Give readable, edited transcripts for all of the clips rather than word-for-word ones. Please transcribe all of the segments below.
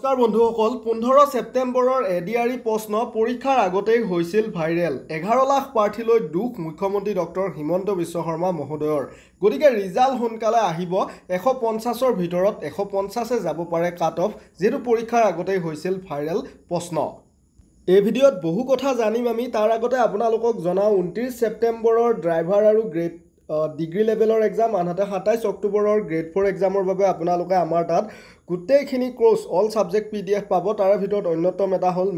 নমস্কাৰ বন্ধুসকল 15 ছেপ্টেম্বৰৰ এডিআৰই প্ৰশ্ন পৰীক্ষাৰ আগতেই হৈছিল ভাইৰেল 11 লাখ প্ৰাৰ্থীলৈ দুখ মুখ্যমন্ত্ৰী ডক্টৰ হিমন্ত বিশ্ব শৰ্মা মহোদয়ৰ গতিকে ৰিজাল্ট সোনকালে আহিব 150ৰ ভিতৰত 150 যাব পাৰে কাট অফ যেটো পৰীক্ষাৰ আগতেই হৈছিল ভাইৰেল প্ৰশ্ন এই ভিডিঅ'ত বহু কথা জানিম আমি তাৰ আগতে আপোনালোকক জনাও 29 ছেপ্টেম্বৰৰ ড্ৰাইভাৰ আৰু গ্ৰেড ডিগ্ৰী লেভেলৰ এক্সাম আনহাতে 27 অক্টোবৰৰ গ্ৰেড 4 এক্সামৰ বাবে আপোনালোকে আমাৰ তাত গোটেইখিনি কোৰ্স অল সাবজেক্ট পিডিএফ পাব তাৰ ভিতৰত অন্যতম এটা হল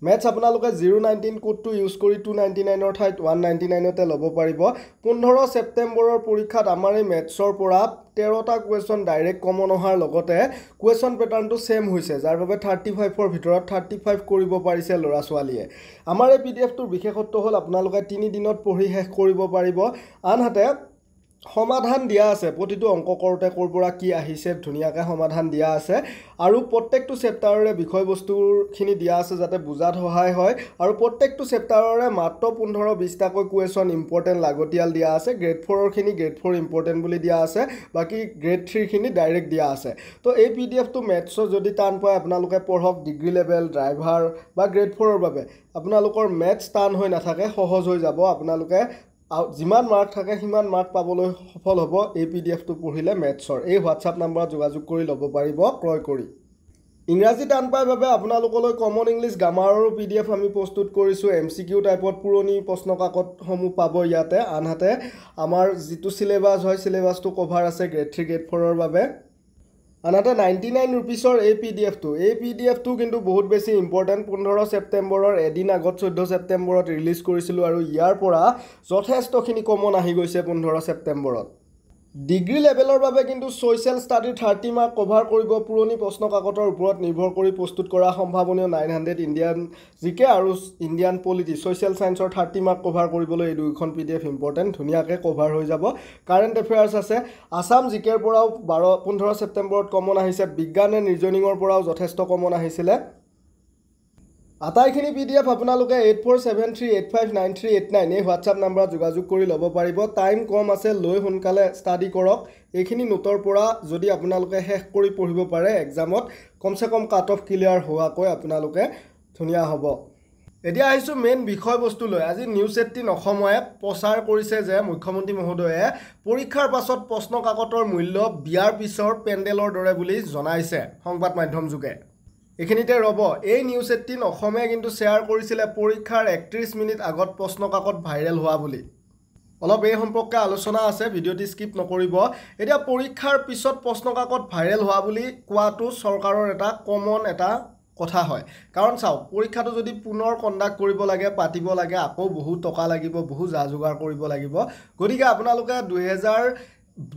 মেথছ আপোনালোকে 019 কোডটো ইউজ কৰি 299 ৰ ঠাইত 199 তে ল'ব পাৰিব 15 ছেপ্টেম্বৰৰ পৰীক্ষাত আমাৰ এই মেথছৰ পৰা 13টা কুৱেশ্যন ডাইৰেক্ট কমন অহাৰ লগতে কুৱেশ্যন পেটাৰ্নটো সেম হৈছে যাৰ বাবে 35ৰ ভিতৰত 35 কৰিব পাৰিছে লৰা ছোৱালীয়ে আমাৰ এই পিডিএফটোৰ বিশেষত্ব হল আপোনালোকে 3 দিনত পঢ়ি শেষ কৰিব পাৰিব আনহাতে সমাধান দিয়া আছে প্ৰতিটো অংক কৰোতে কৰ পৰা কি আহিছে ধুনিয়াকৈ সমাধান দিয়া আছে আৰু প্ৰত্যেকটো চেপ্টাৰৰে বিষয়বস্তুখিনি দিয়া আছে যাতে বুজাত সহায় হয় আৰু প্ৰত্যেকটো চেপ্টাৰৰে মাত্ৰ 15-20 টাকৈ কুৱেশ্যন ইম্পৰ্টেন্ট লাগতিয়াল দিয়া আছে গ্ৰেড 4 খিনি গ্ৰেড 4 ইম্পৰ্টেন্ট বুলি দিয়া আছে বাকি গ্ৰেড 3 খিনি ডাইৰেক্ট দিয়া আছে তো এই পিডিএফটো মেথছৰ যদি টান পায় আপোনালোকে পঢ়ক ডিগ্ৰী লেভেল ড্ৰাইভাৰ বা গ্ৰেড 4 ৰ বাবে আপোনালোকৰ মেথছ টান হৈ নাথাকে সহজ হৈ যাব আপোনালোকে যিমান মাৰ্ক থাকে সিমান মাৰ্ক পাবলৈ সফল হ'ব এই পিডিএফটো পঢ়িলে মেথছৰ এই হোৱাটছআপ নম্বৰত যোগাযোগ কৰি ল'ব পাৰিব ক্ৰয় কৰি ইংৰাজী টান পায় বাবে আপোনালোকলৈ কমন ইংলিছ গ্ৰামাৰৰ পিডিএফ আমি প্ৰস্তুত কৰিছো এমসিকিউ টাইপত পুৰণি প্ৰশ্নকাকতসমূহ পাব ইয়াতে আনহাতে আমাৰ যিটো সিলেবাস হয় সিলেবাসটো কভাৰ আছে গ্ৰেড 3 গ্ৰেড 4 ৰ বাবে আনহাতে 99 रुपीसৰ এই পিডিএফটো কিন্তু বহুত বেছি ইম্পৰ্টেন্ট 15 ছেপ্টেম্বৰৰ এদিন আগত 14 ছেপ্টেম্বৰত ৰিলিজ কৰিছিল আৰু ইয়াৰ পৰা যথেষ্টখিনি কমন আহি গৈছে 15 ছেপ্টেম্বৰত ডিগ্ৰী লেভেলৰ বাবে কিন্তু সোশ্যাল ষ্টাডি 30 মাৰ্ক কভাৰ কৰিব পুৰণি প্ৰশ্নকাকতৰ ওপৰত নিৰ্ভৰ কৰি প্ৰস্তুত কৰা সম্ভাৱনীয় 900 ইণ্ডিয়ান জিকে আৰু ইণ্ডিয়ান পলিটি সোশ্যাল সায়েন্সৰ 30 মাৰ্ক কভাৰ কৰিবলৈ এই দুইখন পিডিএফ ইম্পৰ্টেন্ট ধুনিয়াকৈ কভাৰ হৈ যাব কাৰেন্ট এফেয়াৰ্স আছে আসাম জিকেৰ পৰাও 15 ছেপ্টেম্বৰত কমন আহিছে বিজ্ঞান এণ্ড ৰিজনিংৰ পৰাও যথেষ্ট কমন আহিছিলে আটাইখিনি পিডিএফ আপোনালোকে 8473859389 এই হোৱাটছআপ নম্বৰত যোগাযোগ কৰি ল'ব পাৰিব টাইম কম আছে লৈ সোনকালে ষ্টাডি কৰক এইখিনি নোটৰ পৰা যদি আপোনালোকে শেষ কৰি পঢ়িব পাৰে এক্সামত কমসে কম কাট অফ ক্লিয়াৰ হোৱাকৈ আপোনালোকে ধুনিয়া হ'ব এতিয়া আহিছো মেইন বিষয়বস্তু লৈ আজি নিউজ 18 অসময়ে প্ৰচাৰ কৰিছে যে মুখ্যমন্ত্ৰী মহোদয়ে পৰীক্ষাৰ পাছত প্ৰশ্নকাকতৰ মূল্য বিয়াৰ পিছৰ পেণ্ডেলৰ দৰে বুলি জনাইছে সংবাদ মাধ্যম যোগে এখিনিতে ৰব এই নিউজ 18 অসমে কিন্তু শেয়াৰ কৰিছিল পৰীক্ষাৰ 31 মিনিট আগত প্ৰশ্নকাকত ভাইৰেল হোৱা বুলি অলপ এই সম্পৰ্কে আলোচনা আছে ভিডিঅ'টি স্কিপ নকৰিব এতিয়া পৰীক্ষাৰ পিছত প্ৰশ্নকাকত ভাইৰেল হোৱা বুলি কোৱাটো চৰকাৰৰ এটা কমন এটা কথা হয় কাৰণ চাও পৰীক্ষাটো যদি পুনৰ কণ্ডাক্ট কৰিব লাগে পাতিব লাগে আকৌ বহু টকা লাগিব বহু যা-যোগাৰ কৰিব লাগিব গতিকে আপোনালোকে 2000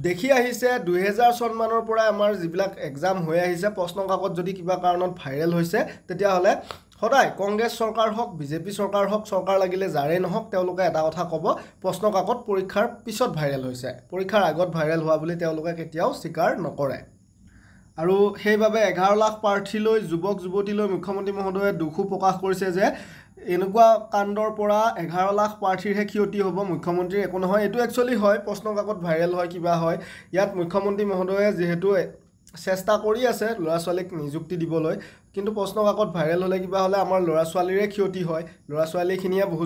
দেখি আহিছে 2000 সন্মানৰ পৰা আমাৰ যিবিলাক এক্সাম হৈ আহিছে প্ৰশ্নকাকত যদি কিবা কাৰণত ভাইৰেল হৈছে তেতিয়া হলে সদায় কংগ্ৰেছ চৰকাৰ হক বিজেপি চৰকাৰ হক চৰকাৰ লাগিলে জাৰে নহক তেওঁলোকে এটা কথা ক'ব প্ৰশ্নকাকত পৰীক্ষাৰ পিছত ভাইৰেল হৈছে পৰীক্ষাৰ আগত ভাইৰেল হোৱা বুলি তেওঁলোকে কেতিয়াও স্বীকাৰ নকৰে আৰু সেইভাবে 11 লাখ প্ৰাৰ্থীলৈ যুৱক যুৱতীলৈ মুখ্যমন্ত্ৰী মহোদয়ে দুখো প্ৰকাশ কৰিছে যে এনেকুৱা কাণ্ডৰ পৰা 11 লাখ প্ৰাৰ্থীৰহে ক্ষতি হ'ব মুখ্যমন্ত্ৰীৰ একো নহয় এটো একচুয়ালি হয় প্ৰশ্নকাকত ভাইৰেল হয় কিবা হয় ইয়াত মুখ্যমন্ত্ৰী মহোদয়ে যেহেতু চেষ্টা কৰি আছে লৰা ছোৱালীক নিযুক্তি দিবলৈ কিন্তু প্ৰশ্নকাকত ভাইৰেল হলে কিবা হলে আমাৰ লৰা ছোৱালীৰে ক্ষতি হয় লৰা ছোৱালীখিনিয়ে বহু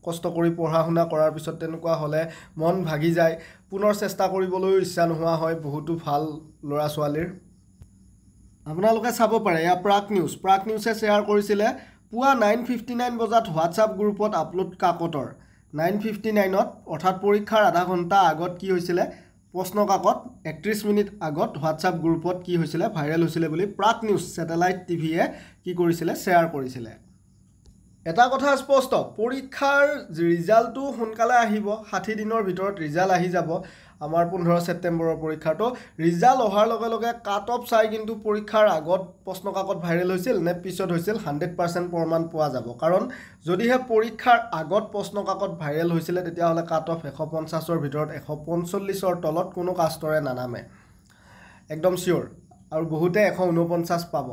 কষ্ট কৰি পঢ়া শুনা কৰাৰ পিছত তেনেকুৱা হলে মন ভাগি যায় পুনৰ চেষ্টা কৰিবলৈ ইচ্ছা নোহোৱা হয় বহুতো ভাল লৰা ছোৱালীৰ আপোনালোকে চাব পাৰে ইয়া প্ৰাক নিউজে শেয়াৰ কৰিছিলে পুৱা 9:59 বজাত হোৱাটছআপ গ্ৰুপত আপলোড কাকতৰ 9:59ত অৰ্থাৎ পৰীক্ষাৰ আধা ঘণ্টা আগত কি হৈছিল প্ৰশ্নকাকত 31 মিনিট আগত হোৱাটছআপ গ্ৰুপত কি হৈছিল ভাইৰেল হৈছিল বুলি প্ৰাক নিউজ স্যাটেলাইট টিভিয়ে কি কৰিছিল শেয়াৰ কৰিছিল এটা কথা স্পষ্ট পৰীক্ষাৰ ৰিজাল্টটো সোনকালে আহিব 60 দিনৰ ভিতৰত ৰিজাল্ট আহি যাব আমাৰ 15 ছেপ্টেম্বৰৰ পৰীক্ষাটো ৰিজাল্ট অহাৰ লগে লগে কাট অফ চাই কিন্তু পৰীক্ষাৰ আগত প্ৰশ্নকাকত ভাইৰেল হৈছিল নে পিছত হৈছিল 100% প্ৰমাণ পোৱা যাব কাৰণ যদিহে পৰীক্ষাৰ আগত প্ৰশ্নকাকত ভাইৰেল হৈছিল তেতিয়া হলে কাট অফ 150ৰ ভিতৰত 145ৰ তলত কোনো কাষ্টৰে নানামে একদম সিওৰ আৰু বহুতে 149 পাব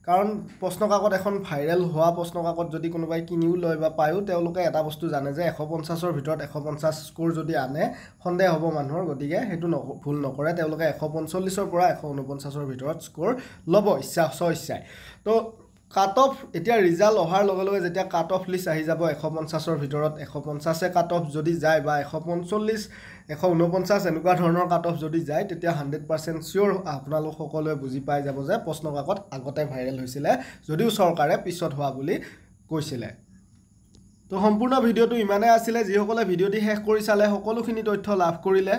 কাৰণ প্ৰশ্নকাকত এখন ভাইৰেল হোৱা প্ৰশ্নকাকত যদি কোনোবাই কিনিও লয় বা পায়ো তেওঁলোকে এটা বস্তু জানে যে 150ৰ ভিতৰত 150 স্ক'ৰ যদি আনে সন্দেহ হ'ব মানুহৰ, গতিকে সেইটো ভুল নকৰে, তেওঁলোকে 145ৰ পৰা 149ৰ ভিতৰত স্ক'ৰ ল'ব স্বইচ্ছাই। তো কাট অফ এতিয়া ৰিজাল্ট অহাৰ লগে লগে যেতিয়া কাট অফ লিষ্ট আহি যাব 150ৰ ভিতৰত 150 কাট অফ যদি যায় বা 145 149 এনেকুৱা ধৰণৰ কাট অফ যদি যায়, তেতিয়া 100% চিয়'ৰ আপোনালোক সকলোৱে বুজি পাই যাব যে প্ৰশ্নকাকত আগতে ভাইৰেল হৈছিলে যদিও চৰকাৰে পিছত হোৱা বুলি কৈছিলে। তো সম্পূৰ্ণ ভিডিঅ'টো ইমানেই আছিলে। যিসকলে ভিডিঅ'টি শেষ কৰি চালে সকলোখিনি তথ্য লাভ কৰিলে।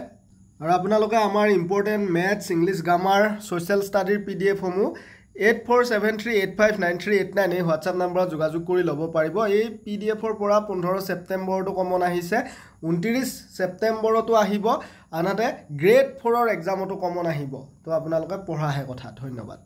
আৰু আপোনালোকে আমাৰ important maths, English grammar, social ষ্টাডিৰ PDF-সমূহ 8473859389 এই হোৱাটছআপ নম্বৰত যোগাযোগ কৰি ল'ব পাৰিব। এই PDF-ৰ পৰা 15 ছেপ্টেম্বৰতো কমন আহিছে, 29 ছেপ্টেম্বৰতো আহিব, আনহাতে গ্ৰেড 4ৰ এক্সামতো কমন আহিব। তো আপোনালোকে পঢ়াহে কথা। ধন্যবাদ।